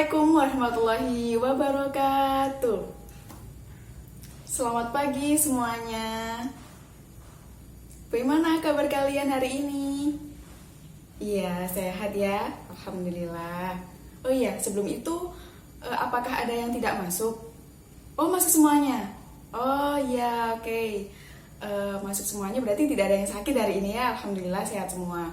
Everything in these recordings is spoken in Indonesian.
Assalamualaikum warahmatullahi wabarakatuh. Selamat pagi semuanya. Bagaimana kabar kalian hari ini? Iya, sehat ya. Alhamdulillah. Oh iya, sebelum itu apakah ada yang tidak masuk? Oh, masuk semuanya. Oh iya, oke. Masuk semuanya berarti tidak ada yang sakit hari ini ya. Alhamdulillah sehat semua.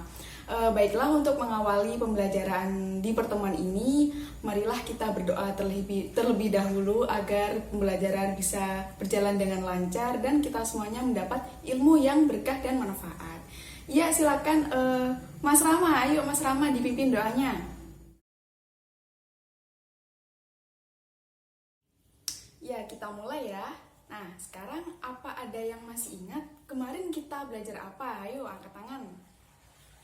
Baiklah, untuk mengawali pembelajaran di pertemuan ini, marilah kita berdoa terlebih dahulu agar pembelajaran bisa berjalan dengan lancar dan kita semuanya mendapat ilmu yang berkah dan manfaat. Ya, silakan Mas Rama, ayo Mas Rama dipimpin doanya. Ya, kita mulai ya. Nah, sekarang apa ada yang masih ingat kemarin kita belajar apa? Ayo angkat tangan.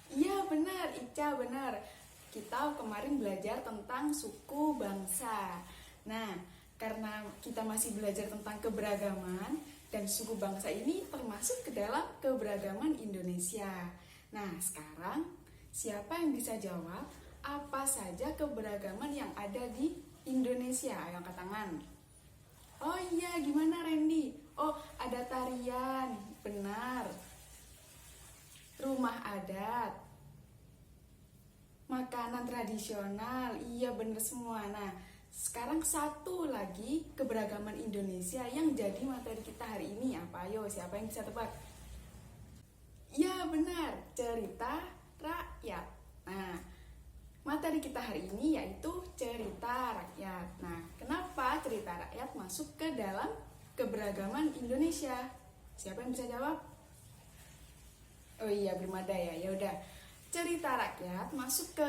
Iya benar, Ica benar. Kita kemarin belajar tentang suku bangsa. Nah, karena kita masih belajar tentang keberagaman dan suku bangsa ini termasuk ke dalam keberagaman Indonesia. Nah, sekarang siapa yang bisa jawab apa saja keberagaman yang ada di Indonesia? Ayo angkat tangan. Oh iya, gimana Randy? Oh, ada tarian, benar. Rumah adat, makanan tradisional, iya bener semua. Nah, sekarang satu lagi keberagaman Indonesia yang jadi materi kita hari ini apa? Ayo, siapa yang bisa tebak? Iya benar, cerita rakyat. Nah, materi kita hari ini yaitu cerita rakyat. Nah, kenapa cerita rakyat masuk ke dalam keberagaman Indonesia? Siapa yang bisa jawab? Oh iya, belum ada ya. Ya udah. Cerita rakyat masuk ke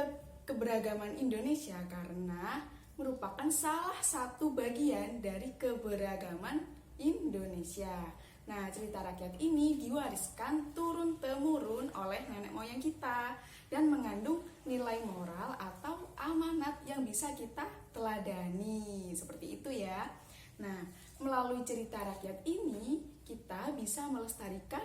keberagaman Indonesia karena merupakan salah satu bagian dari keberagaman Indonesia. Nah, cerita rakyat ini diwariskan turun-temurun oleh nenek moyang kita dan mengandung nilai moral atau amanat yang bisa kita teladani. Seperti itu ya. Nah, melalui cerita rakyat ini kita bisa melestarikan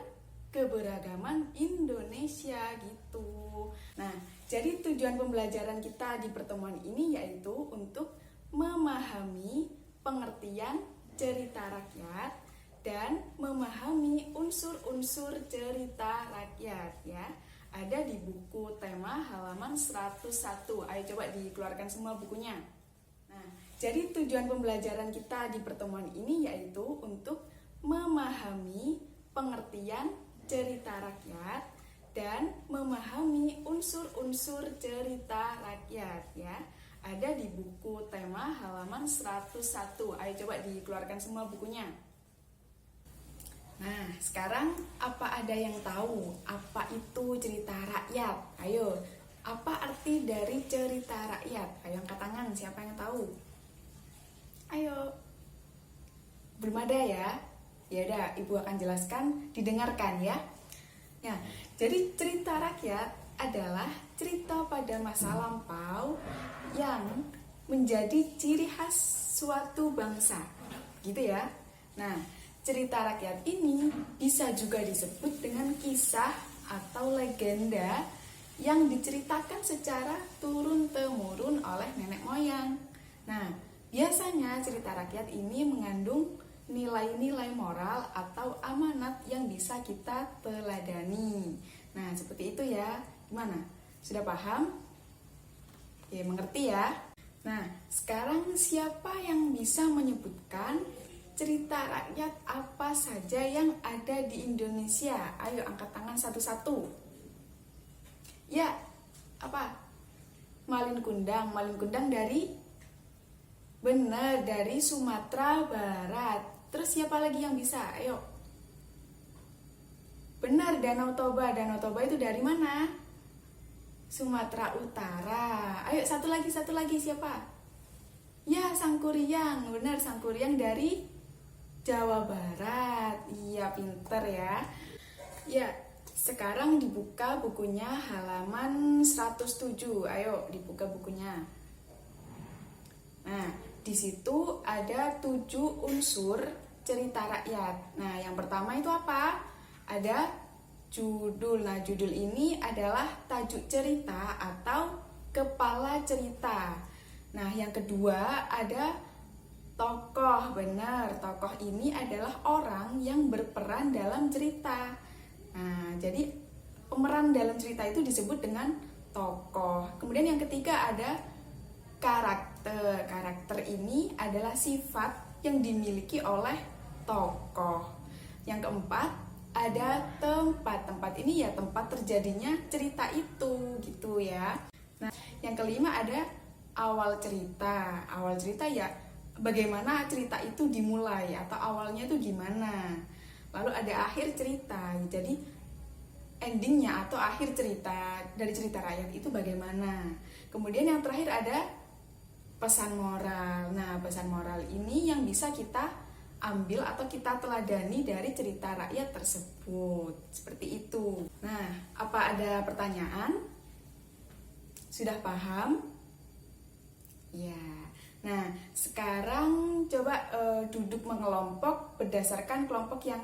keberagaman Indonesia gitu. Nah, jadi tujuan pembelajaran kita di pertemuan ini yaitu untuk memahami pengertian cerita rakyat dan memahami unsur-unsur cerita rakyat ya. Ada di buku tema halaman 101. Ayo coba dikeluarkan semua bukunya. Nah, jadi tujuan pembelajaran kita di pertemuan ini yaitu untuk memahami pengertian cerita rakyat dan memahami unsur-unsur cerita rakyat ya. Ada di buku tema halaman 101. Ayo coba dikeluarkan semua bukunya. Nah, sekarang apa ada yang tahu apa itu cerita rakyat? Ayo, apa arti dari cerita rakyat? Ayo angkat tangan, siapa yang tahu? Ayo. Belum ada ya? Ya udah, Ibu akan jelaskan, didengarkan ya. Nah, jadi cerita rakyat adalah cerita pada masa lampau yang menjadi ciri khas suatu bangsa. Gitu ya. Nah, cerita rakyat ini bisa juga disebut dengan kisah atau legenda yang diceritakan secara turun-temurun oleh nenek moyang. Nah, biasanya cerita rakyat ini mengandung nilai-nilai moral atau amanat yang bisa kita teladani. Nah, seperti itu ya. Gimana? Sudah paham? Ya, mengerti ya? Nah, sekarang siapa yang bisa menyebutkan cerita rakyat apa saja yang ada di Indonesia? Ayo angkat tangan satu-satu. Ya, apa? Malin Kundang dari? Benar, dari Sumatera Barat. Terus siapa lagi yang bisa? Ayo. Benar, Danau Toba itu dari mana? Sumatera Utara. Ayo satu lagi siapa? Ya, Sangkuriang. Benar, Sangkuriang dari Jawa Barat. Iya, pinter ya. Ya, sekarang dibuka bukunya halaman 107. Ayo, dibuka bukunya. Nah, di situ ada 7 unsur cerita rakyat. Nah, yang pertama itu apa? Ada judul. Nah, judul ini adalah tajuk cerita atau kepala cerita. Nah, yang kedua ada tokoh. Benar, tokoh ini adalah orang yang berperan dalam cerita. Nah, jadi pemeran dalam cerita itu disebut dengan tokoh. Kemudian yang ketiga ada karakter. Karakter ini adalah sifat yang dimiliki oleh tokoh. Yang keempat ada tempat. Tempat ini ya tempat terjadinya cerita itu gitu ya. Nah, yang kelima ada awal cerita. Awal cerita ya bagaimana cerita itu dimulai atau awalnya itu gimana. Lalu ada akhir cerita. Jadi endingnya atau akhir cerita dari cerita rakyat itu bagaimana. Kemudian yang terakhir ada pesan moral. Nah, pesan moral ini yang bisa kita ambil atau kita teladani dari cerita rakyat tersebut. Seperti itu. Nah, apa ada pertanyaan? Sudah paham? Ya. Nah, sekarang coba duduk mengelompok berdasarkan kelompok yang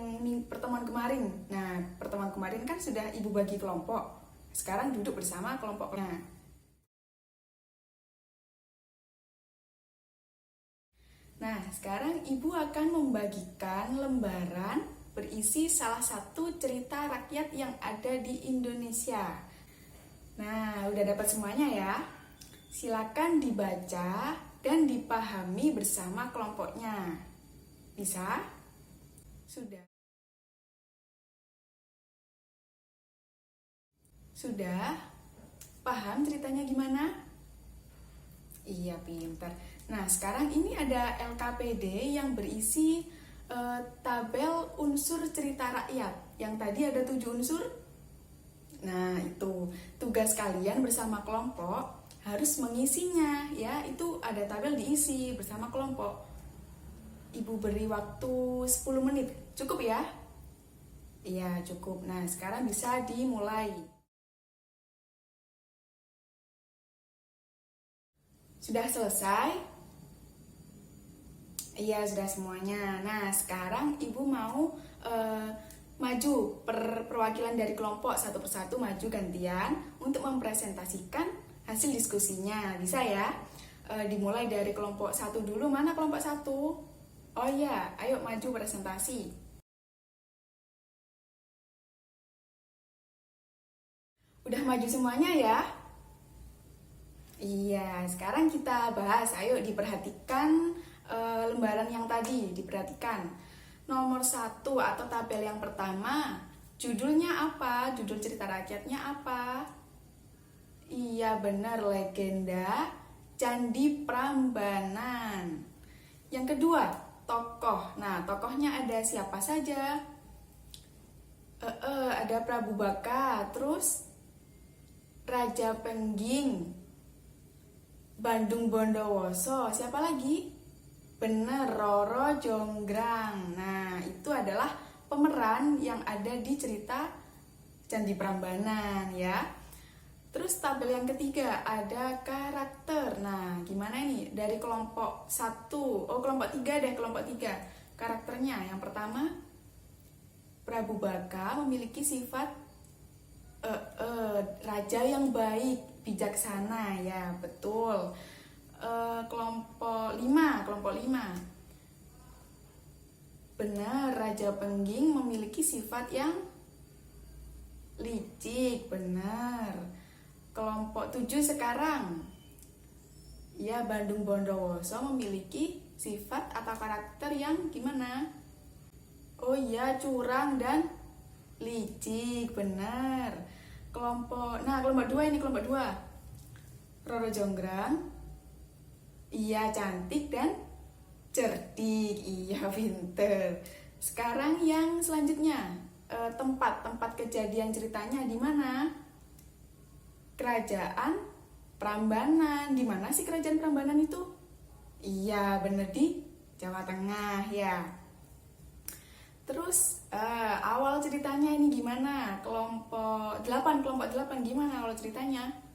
pertemuan kemarin. Nah, pertemuan kemarin kan sudah Ibu bagi kelompok. Sekarang duduk bersama kelompoknya. Nah, sekarang Ibu akan membagikan lembaran berisi salah satu cerita rakyat yang ada di Indonesia. Nah, udah dapat semuanya ya? Silakan dibaca dan dipahami bersama kelompoknya. Bisa? Sudah? Sudah? Paham ceritanya gimana? Iya, pintar. Nah, sekarang ini ada LKPD yang berisi tabel unsur cerita rakyat. Yang tadi ada 7 unsur. Nah, itu tugas kalian bersama kelompok harus mengisinya ya. Itu ada tabel diisi bersama kelompok. Ibu beri waktu 10 menit. Cukup ya? Iya, cukup. Nah, sekarang bisa dimulai. Sudah selesai? Iya, sudah semuanya. Nah, sekarang Ibu mau maju perwakilan dari kelompok satu persatu maju gantian untuk mempresentasikan hasil diskusinya. Bisa ya? Dimulai dari kelompok 1 dulu. Mana kelompok 1? Oh iya, ayo maju presentasi. Udah maju semuanya ya? Iya, sekarang kita bahas. Ayo diperhatikan lembaran yang tadi, diperhatikan. Nomor 1 atau tabel yang pertama, judulnya apa? Judul cerita rakyatnya apa? Iya, benar, legenda Candi Prambanan. Yang kedua, tokoh. Nah, tokohnya ada siapa saja? Ada Prabu Baka, terus Raja Pengging, Bandung Bondowoso, siapa lagi? Bener, Roro Jonggrang. Nah, itu adalah pemeran yang ada di cerita Candi Prambanan ya. Terus tabel yang ketiga ada karakter. Nah, gimana ini? Dari kelompok 1. Oh, kelompok 3 deh, kelompok 3. Karakternya yang pertama, Prabu Baka memiliki sifat raja yang baik, bijaksana ya, betul. Kelompok 5. Benar, Raja Pengging memiliki sifat yang licik, benar. Kelompok 7 sekarang. Ya, Bandung Bondowoso memiliki sifat atau karakter yang gimana? Oh iya, curang dan licik, benar. Kelompok 2 ini, kelompok 2. Roro Jonggrang. Iya, cantik dan cerdik. Iya, pinter. Sekarang yang selanjutnya, tempat kejadian ceritanya di mana? Kerajaan Prambanan. Di mana sih kerajaan Prambanan itu? Iya, bener, di Jawa Tengah ya. Terus awal ceritanya ini gimana? Kelompok 8 gimana awal ceritanya?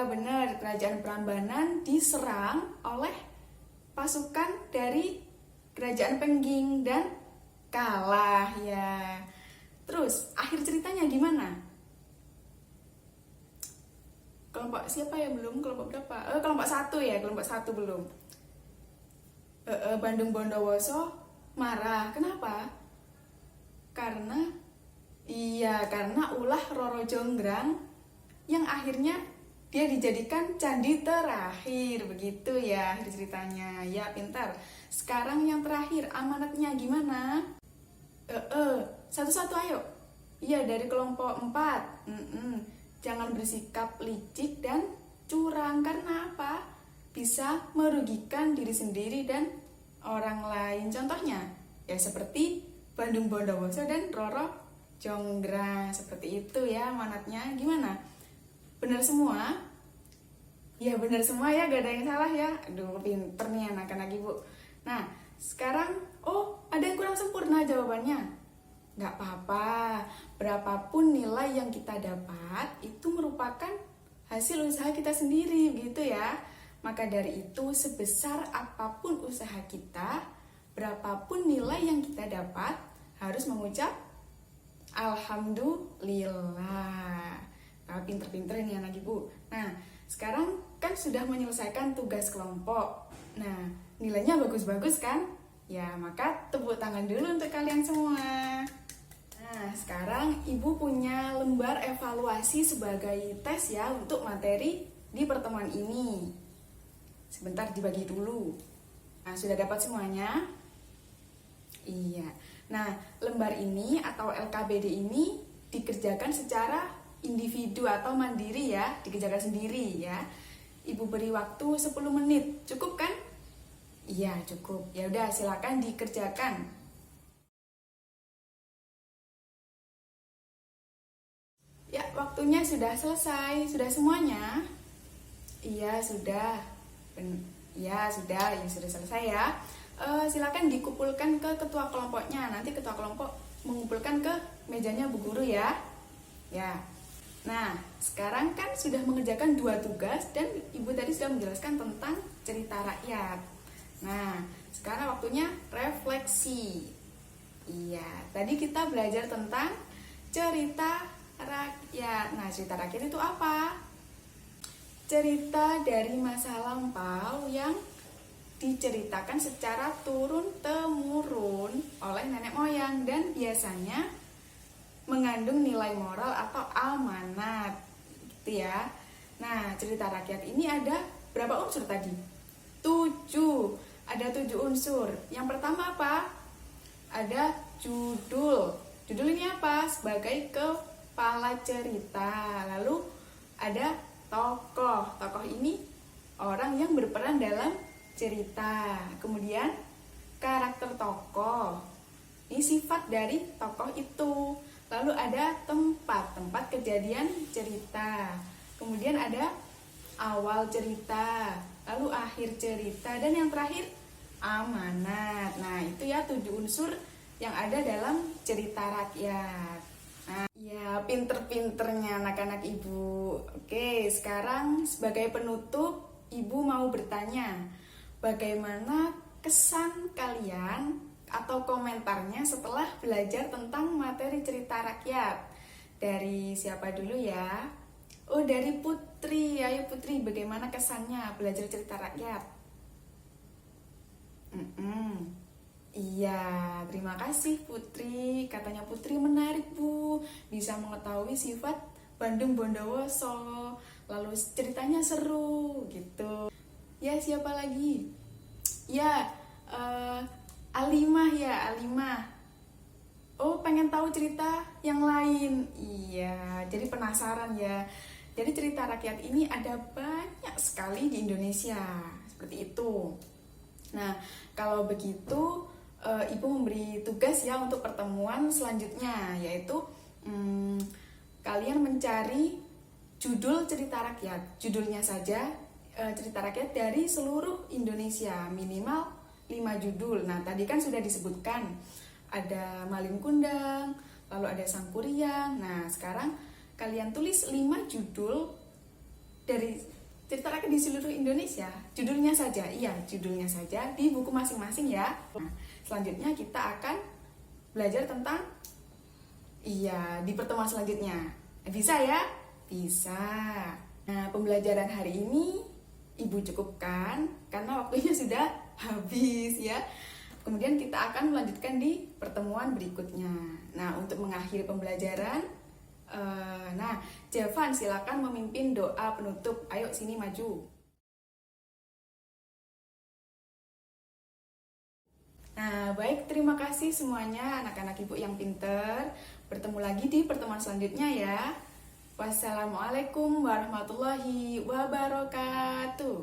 Benar, kerajaan Prambanan diserang oleh pasukan dari kerajaan Pengging dan kalah ya. Terus akhir ceritanya gimana? Kelompok siapa yang belum? Kelompok berapa? Kelompok 1 ya, kelompok 1 belum. Bandung Bondowoso marah. Kenapa? Karena ulah Roro Jonggrang yang akhirnya dia dijadikan candi terakhir, begitu ya ceritanya. Ya, pintar. Sekarang yang terakhir, amanatnya gimana? Satu-satu ayo. Iya, dari kelompok 4. Jangan bersikap licik dan curang. Karena apa? Bisa merugikan diri sendiri dan orang lain. Contohnya, ya seperti Bandung Bondowoso dan Roro Jonggrang. Seperti itu ya amanatnya. Gimana? Benar semua? Ya benar semua ya, gak ada yang salah ya. Aduh, pinter nih anak-anak ibu. Nah, sekarang, ada yang kurang sempurna jawabannya. Gak apa-apa, berapapun nilai yang kita dapat, itu merupakan hasil usaha kita sendiri, gitu ya. Maka dari itu, sebesar apapun usaha kita, berapapun nilai yang kita dapat, harus mengucap Alhamdulillah. Pinter-pinter ini anak ibu. Nah, sekarang kan sudah menyelesaikan tugas kelompok. Nah, nilainya bagus-bagus kan? Ya, maka tepuk tangan dulu untuk kalian semua. Nah, sekarang ibu punya lembar evaluasi sebagai tes ya untuk materi di pertemuan ini. Sebentar dibagi dulu. Nah, sudah dapat semuanya? Iya. Nah, lembar ini atau LKBD ini dikerjakan secara individu atau mandiri ya, dikerjakan sendiri ya. Ibu beri waktu 10 menit. Cukup kan? Iya, cukup. Ya udah, silakan dikerjakan. Ya, waktunya sudah selesai. Sudah semuanya? Iya, sudah. Ya, sudah selesai ya. Silakan dikumpulkan ke ketua kelompoknya. Nanti ketua kelompok mengumpulkan ke mejanya Bu Guru ya. Ya. Nah, sekarang kan sudah mengerjakan 2 tugas dan Ibu tadi sudah menjelaskan tentang cerita rakyat. Nah, sekarang waktunya refleksi. Iya, tadi kita belajar tentang cerita rakyat. Nah, cerita rakyat itu apa? Cerita dari masa lampau yang diceritakan secara turun-temurun oleh nenek moyang dan biasanya mengandung nilai moral atau amanat gitu ya. Nah, cerita rakyat ini ada berapa unsur tadi? 7. Ada 7 unsur. Yang pertama apa? Ada judul. Judul ini apa? Sebagai kepala cerita. Lalu ada tokoh. Tokoh ini orang yang berperan dalam cerita. Kemudian karakter tokoh. Ini sifat dari tokoh itu. Lalu ada tempat kejadian cerita. Kemudian ada awal cerita, lalu akhir cerita, dan yang terakhir amanat. Nah, itu ya 7 unsur yang ada dalam cerita rakyat. Nah, ya pinter-pinternya anak-anak ibu. Oke, sekarang sebagai penutup, ibu mau bertanya, bagaimana kesan kalian atau komentarnya setelah belajar tentang materi cerita rakyat? Dari siapa dulu ya? Dari Putri. Ayo Putri, bagaimana kesannya belajar cerita rakyat? Iya, terima kasih Putri. Katanya Putri menarik Bu, bisa mengetahui sifat Bandung Bondowoso, lalu ceritanya seru gitu. Ya, siapa lagi? Ya, Alimah ya, Alimah. Pengen tahu cerita yang lain. Iya, jadi penasaran ya. Jadi cerita rakyat ini ada banyak sekali di Indonesia. Seperti itu. Nah, kalau begitu Ibu memberi tugas ya untuk pertemuan selanjutnya, yaitu kalian mencari judul cerita rakyat. Judulnya saja cerita rakyat dari seluruh Indonesia, minimal 5 judul. Nah, tadi kan sudah disebutkan ada Malin Kundang, lalu ada Sangkuriang. Nah, sekarang kalian tulis 5 judul dari cerita rakyat di seluruh Indonesia. Judulnya saja, judulnya saja di buku masing-masing ya. Nah, selanjutnya kita akan belajar tentang di pertemuan selanjutnya. Bisa ya? Bisa. Nah, pembelajaran hari ini Ibu cukupkan karena waktunya sudah habis ya. Kemudian kita akan melanjutkan di pertemuan berikutnya. Nah, untuk mengakhiri pembelajaran, Jevan silakan memimpin doa penutup. Ayo sini maju. Nah, baik, terima kasih semuanya anak-anak Ibu yang pinter. Bertemu lagi di pertemuan selanjutnya ya. Wassalamualaikum warahmatullahi wabarakatuh.